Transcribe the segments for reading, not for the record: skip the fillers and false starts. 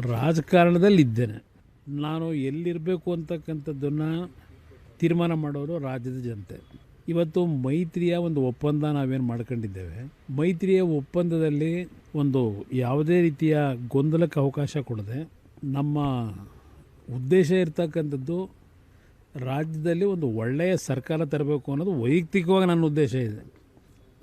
ರಾಜಕಾರಣದಲ್ಲಿ ಇದ್ದೇನೆ. ನಾನು ಎಲ್ಲಿರಬೇಕು ಅಂತಕ್ಕಂಥದ್ದನ್ನು ತೀರ್ಮಾನ ಮಾಡೋರು ರಾಜ್ಯದ ಜನತೆ. ಇವತ್ತು ಮೈತ್ರಿಯ ಒಂದು ಒಪ್ಪಂದ ನಾವೇನು ಮಾಡ್ಕೊಂಡಿದ್ದೇವೆ, ಮೈತ್ರಿಯ ಒಪ್ಪಂದದಲ್ಲಿ ಒಂದು ಯಾವುದೇ ರೀತಿಯ ಗೊಂದಲಕ್ಕೆ ಅವಕಾಶ ಕೊಡದೆ ನಮ್ಮ ಉದ್ದೇಶ ಇರ್ತಕ್ಕಂಥದ್ದು ರಾಜ್ಯದಲ್ಲಿ ಒಂದು ಒಳ್ಳೆಯ ಸರ್ಕಾರ ತರಬೇಕು ಅನ್ನೋದು ವೈಯಕ್ತಿಕವಾಗಿ ನನ್ನ ಉದ್ದೇಶ ಇದೆ,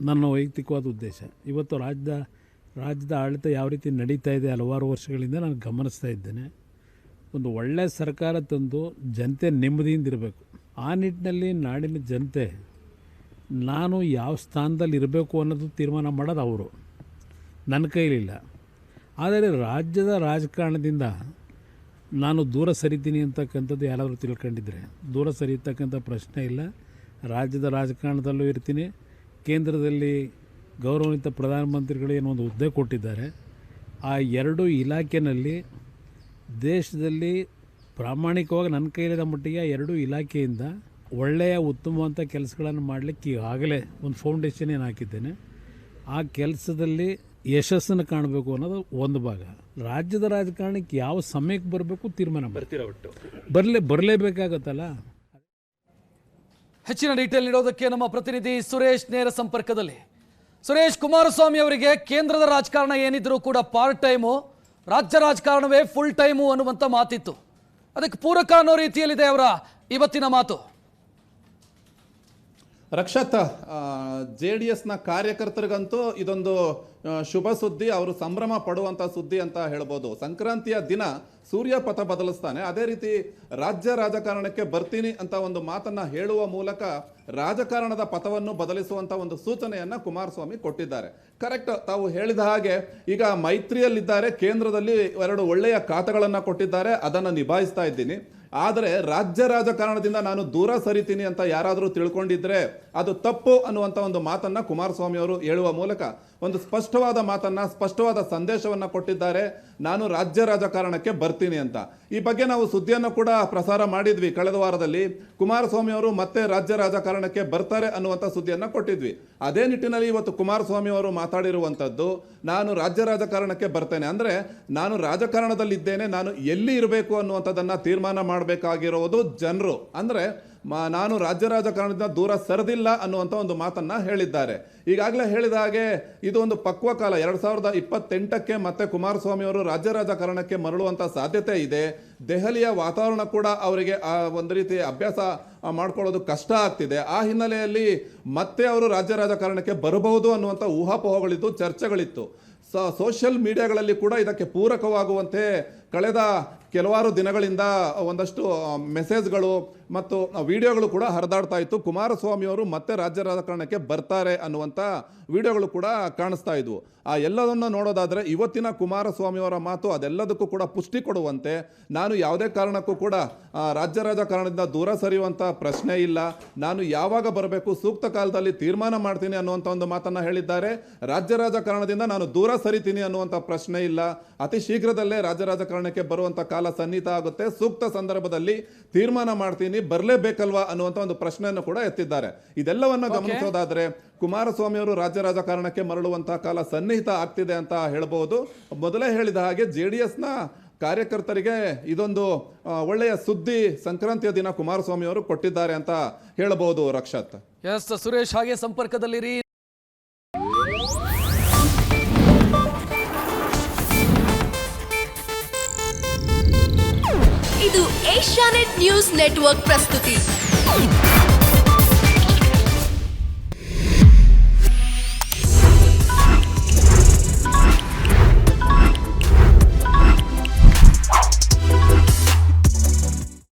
ನನ್ನ ವೈಯಕ್ತಿಕವಾದ ಉದ್ದೇಶ. ಇವತ್ತು ರಾಜ್ಯದ ಆಡಳಿತ ಯಾವ ರೀತಿ ನಡೀತಾ ಇದೆ ಹಲವಾರು ವರ್ಷಗಳಿಂದ ನಾನು ಗಮನಿಸ್ತಾ ಇದ್ದೇನೆ. ಒಂದು ಒಳ್ಳೆಯ ಸರ್ಕಾರ ತಂದು ಜನತೆ ನೆಮ್ಮದಿಯಿಂದಿರಬೇಕು. ಆ ನಿಟ್ಟಿನಲ್ಲಿ ನಾಡಿನ ಜನತೆ ನಾನು ಯಾವ ಸ್ಥಾನದಲ್ಲಿ ಇರಬೇಕು ಅನ್ನೋದು ತೀರ್ಮಾನ ಮಾಡೋದು ಅವರು, ನನ್ನ ಕೈಲಿಲ್ಲ. ಆದರೆ ರಾಜ್ಯದ ರಾಜಕಾರಣದಿಂದ ನಾನು ದೂರ ಸರಿತೀನಿ ಅಂತಕ್ಕಂಥದ್ದು ಯಾರಾದರೂ ತಿಳ್ಕೊಂಡಿದ್ರೆ ದೂರ ಸರಿಯತಕ್ಕಂಥ ಪ್ರಶ್ನೆ ಇಲ್ಲ. ರಾಜ್ಯದ ರಾಜಕಾರಣದಲ್ಲೂ ಇರ್ತೀನಿ. ಕೇಂದ್ರದಲ್ಲಿ ಗೌರವಾನ್ವಿತ ಪ್ರಧಾನಮಂತ್ರಿಗಳು ಏನೋ ಒಂದು ಹುದ್ದೆ ಕೊಟ್ಟಿದ್ದಾರೆ. ಆ ಎರಡೂ ಇಲಾಖೆಯಲ್ಲಿ ದೇಶದಲ್ಲಿ ಪ್ರಾಮಾಣಿಕವಾಗಿ ನನ್ನ ಕೈಲಿದ ಮಟ್ಟಿಗೆ ಎರಡೂ ಇಲಾಖೆಯಿಂದ ಒಳ್ಳೆಯ ಉತ್ತಮವಂಥ ಕೆಲಸಗಳನ್ನು ಮಾಡಲಿಕ್ಕೆ ಈಗಾಗಲೇ ಒಂದು ಫೌಂಡೇಶನ್ ಏನು ಹಾಕಿದ್ದೇನೆ. ಆ ಕೆಲಸದಲ್ಲಿ ಯಶಸ್ಸನ್ನು ಕಾಣಬೇಕು ಅನ್ನೋದು ಒಂದು ಭಾಗ. ರಾಜ್ಯದ ರಾಜಕಾರಣಕ್ಕೆ ಯಾವ ಸಮಯಕ್ಕೆ ಬರಬೇಕು ತೀರ್ಮಾನ ಬರಲೇಬೇಕಾಗತ್ತಲ್ಲ. ಹೆಚ್ಚಿನ ಡೀಟೇಲ್ ನೀಡೋದಕ್ಕೆ ನಮ್ಮ ಪ್ರತಿನಿಧಿ ಸುರೇಶ್ ನೇರ ಸಂಪರ್ಕದಲ್ಲಿ. ಸುರೇಶ್, ಕುಮಾರಸ್ವಾಮಿ ಅವರಿಗೆ ಕೇಂದ್ರದ ರಾಜಕಾರಣ ಏನಿದ್ರು ಕೂಡ ಪಾರ್ಟ್ ಟೈಮು, ರಾಜ್ಯ ರಾಜಕಾರಣವೇ ಫುಲ್ ಟೈಮು ಅನ್ನುವಂಥ ಮಾತಿತ್ತು. ಅದಕ್ಕೆ ಪೂರಕ ಅನ್ನೋ ರೀತಿಯಲ್ಲಿದೆ ಅವರ ಇವತ್ತಿನ ಮಾತು. ರಕ್ಷತ್, JDSನ ಕಾರ್ಯಕರ್ತರಿಗಂತೂ ಇದೊಂದು ಶುಭ ಸುದ್ದಿ, ಅವರು ಸಂಭ್ರಮ ಪಡುವಂಥ ಸುದ್ದಿ ಅಂತ ಹೇಳ್ಬೋದು. ಸಂಕ್ರಾಂತಿಯ ದಿನ ಸೂರ್ಯ ಪಥ ಬದಲಿಸ್ತಾನೆ, ಅದೇ ರೀತಿ ರಾಜ್ಯ ರಾಜಕಾರಣಕ್ಕೆ ಬರ್ತೀನಿ ಅಂತ ಒಂದು ಮಾತನ್ನ ಹೇಳುವ ಮೂಲಕ ರಾಜಕಾರಣದ ಪಥವನ್ನು ಬದಲಿಸುವಂತ ಒಂದು ಸೂಚನೆಯನ್ನ ಕುಮಾರಸ್ವಾಮಿ ಕೊಟ್ಟಿದ್ದಾರೆ. ಕರೆಕ್ಟ್, ತಾವು ಹೇಳಿದ ಹಾಗೆ ಈಗ ಮೈತ್ರಿಯಲ್ಲಿದ್ದಾರೆ, ಕೇಂದ್ರದಲ್ಲಿ 2 ಒಳ್ಳೆಯ ಖಾತೆಗಳನ್ನು ಕೊಟ್ಟಿದ್ದಾರೆ, ಅದನ್ನು ನಿಭಾಯಿಸ್ತಾ ಇದ್ದೀನಿ. ಆದರೆ ರಾಜ್ಯ ರಾಜಕಾರಣದಿಂದ ನಾನು ದೂರ ಸರಿತೀನಿ ಅಂತ ಯಾರಾದರೂ ತಿಳ್ಕೊಂಡಿದ್ರೆ ಅದು ತಪ್ಪು ಅನ್ನುವಂಥ ಒಂದು ಮಾತನ್ನ ಕುಮಾರಸ್ವಾಮಿ ಅವರು ಹೇಳುವ ಮೂಲಕ ಒಂದು ಸ್ಪಷ್ಟವಾದ ಮಾತನ್ನ, ಸ್ಪಷ್ಟವಾದ ಸಂದೇಶವನ್ನ ಕೊಟ್ಟಿದ್ದಾರೆ. ನಾನು ರಾಜ್ಯ ರಾಜಕಾರಣಕ್ಕೆ ಬರ್ತೀನಿ ಅಂತ. ಈ ಬಗ್ಗೆ ನಾವು ಸುದ್ದಿಯನ್ನು ಕೂಡ ಪ್ರಸಾರ ಮಾಡಿದ್ವಿ ಕಳೆದ ವಾರದಲ್ಲಿ. ಕುಮಾರಸ್ವಾಮಿ ಅವರು ಮತ್ತೆ ರಾಜ್ಯ ರಾಜಕಾರಣಕ್ಕೆ ಬರ್ತಾರೆ ಅನ್ನುವಂಥ ಸುದ್ದಿಯನ್ನು ಕೊಟ್ಟಿದ್ವಿ. ಅದೇ ನಿಟ್ಟಿನಲ್ಲಿ ಇವತ್ತು ಕುಮಾರಸ್ವಾಮಿ ಅವರು ಮಾತಾಡಿರುವಂಥದ್ದು, ನಾನು ರಾಜ್ಯ ರಾಜಕಾರಣಕ್ಕೆ ಬರ್ತೇನೆ ಅಂದರೆ ನಾನು ರಾಜಕಾರಣದಲ್ಲಿದ್ದೇನೆ, ನಾನು ಎಲ್ಲಿ ಇರಬೇಕು ಅನ್ನುವಂಥದ್ದನ್ನು ತೀರ್ಮಾನ ಮಾಡಬೇಕಾಗಿರೋದು ಜನರು. ಅಂದರೆ ನಾನು ರಾಜ್ಯ ರಾಜಕಾರಣದಿಂದ ದೂರ ಸರಿದಿಲ್ಲ ಅನ್ನುವಂಥ ಒಂದು ಮಾತನ್ನ ಹೇಳಿದ್ದಾರೆ. ಈಗಾಗಲೇ ಹೇಳಿದ ಹಾಗೆ ಇದು ಒಂದು ಪಕ್ವ ಕಾಲ. 2028ಕ್ಕೆ ಮತ್ತೆ ಕುಮಾರಸ್ವಾಮಿ ಅವರು ರಾಜ್ಯ ರಾಜಕಾರಣಕ್ಕೆ ಮರಳುವಂಥ ಸಾಧ್ಯತೆ ಇದೆ. ದೆಹಲಿಯ ವಾತಾವರಣ ಕೂಡ ಅವರಿಗೆ ಒಂದು ರೀತಿ ಅಭ್ಯಾಸ ಮಾಡ್ಕೊಳ್ಳೋದು ಕಷ್ಟ ಆಗ್ತಿದೆ. ಆ ಹಿನ್ನೆಲೆಯಲ್ಲಿ ಮತ್ತೆ ಅವರು ರಾಜ್ಯ ರಾಜಕಾರಣಕ್ಕೆ ಬರಬಹುದು ಅನ್ನುವಂಥ ಊಹಾಪೋಹಗಳಿತ್ತು, ಚರ್ಚೆಗಳಿತ್ತು. ಸೋಷಿಯಲ್ ಮೀಡಿಯಾಗಳಲ್ಲಿ ಕೂಡ ಇದಕ್ಕೆ ಪೂರಕವಾಗುವಂತೆ ಕಳೆದ ಕೆಲವಾರು ದಿನಗಳಿಂದ ಒಂದಷ್ಟು ಮೆಸೇಜ್ಗಳು ಮತ್ತು ವಿಡಿಯೋಗಳು ಕೂಡ ಹರಿದಾಡ್ತಾ ಇತ್ತು. ಕುಮಾರಸ್ವಾಮಿ ಅವರು ಮತ್ತೆ ರಾಜ್ಯ ರಾಜಕಾರಣಕ್ಕೆ ಬರ್ತಾರೆ ಅನ್ನುವಂಥ ವಿಡಿಯೋಗಳು ಕೂಡ ಕಾಣಿಸ್ತಾ ಇದ್ವು. ಆ ಎಲ್ಲದನ್ನು ನೋಡೋದಾದರೆ ಇವತ್ತಿನ ಕುಮಾರಸ್ವಾಮಿ ಅವರ ಮಾತು ಅದೆಲ್ಲದಕ್ಕೂ ಕೂಡ ಪುಷ್ಟಿ ಕೊಡುವಂತೆ, ನಾನು ಯಾವುದೇ ಕಾರಣಕ್ಕೂ ಕೂಡ ರಾಜ್ಯ ರಾಜಕಾರಣದಿಂದ ದೂರ ಸರಿಯುವಂಥ ಪ್ರಶ್ನೆ ಇಲ್ಲ, ನಾನು ಯಾವಾಗ ಬರಬೇಕು ಸೂಕ್ತ ಕಾಲದಲ್ಲಿ ತೀರ್ಮಾನ ಮಾಡ್ತೀನಿ ಅನ್ನುವಂಥ ಒಂದು ಮಾತನ್ನು ಹೇಳಿದ್ದಾರೆ. ರಾಜ್ಯ ರಾಜಕಾರಣದಿಂದ ನಾನು ದೂರ ಸರಿತೀನಿ ಅನ್ನುವಂಥ ಪ್ರಶ್ನೆ ಇಲ್ಲ, ಅತಿ ಶೀಘ್ರದಲ್ಲೇ ರಾಜ್ಯ ರಾಜಕಾರಣಕ್ಕೆ ಬರುವಂಥ ಕಾಲ ಸನ್ನಿಹಿತ ಆಗುತ್ತೆ, ಸೂಕ್ತ ಸಂದರ್ಭದಲ್ಲಿ ತೀರ್ಮಾನ ಮಾಡ್ತೀನಿ, ಬರಲೇಬೇಕಲ್ವಾ ಅನ್ನುವಂಥ ಒಂದು ಪ್ರಶ್ನೆಯನ್ನು ಕೂಡ ಎತ್ತಿದ್ದಾರೆ. ಇದೆಲ್ಲವನ್ನ ಗಮನಿಸೋದಾದ್ರೆ ಕುಮಾರಸ್ವಾಮಿ ಅವರು ರಾಜ್ಯ ರಾಜಕಾರಣಕ್ಕೆ ಮರಳುವಂತಹ ಕಾಲ ಸನ್ನಿಹಿತ ಆಗ್ತಿದೆ ಅಂತ ಹೇಳಬಹುದು. ಮೊದಲೇ ಹೇಳಿದ ಹಾಗೆ JDSನ ಕಾರ್ಯಕರ್ತರಿಗೆ ಇದೊಂದು ಒಳ್ಳೆಯ ಸುದ್ದಿ ಸಂಕ್ರಾಂತಿಯ ದಿನ ಕುಮಾರಸ್ವಾಮಿ ಅವರು ಕೊಟ್ಟಿದ್ದಾರೆ ಅಂತ ಹೇಳಬಹುದು. ರಕ್ಷತ್. ಎಸ್ ಸುರೇಶ್, ಹಾಗೆ ಸಂಪರ್ಕದಲ್ಲಿರಿ. ಇದು ಏಷ್ಯಾನೆಟ್ ನ್ಯೂಸ್ ನೆಟ್ವರ್ಕ್ ಪ್ರಸ್ತುತಿ.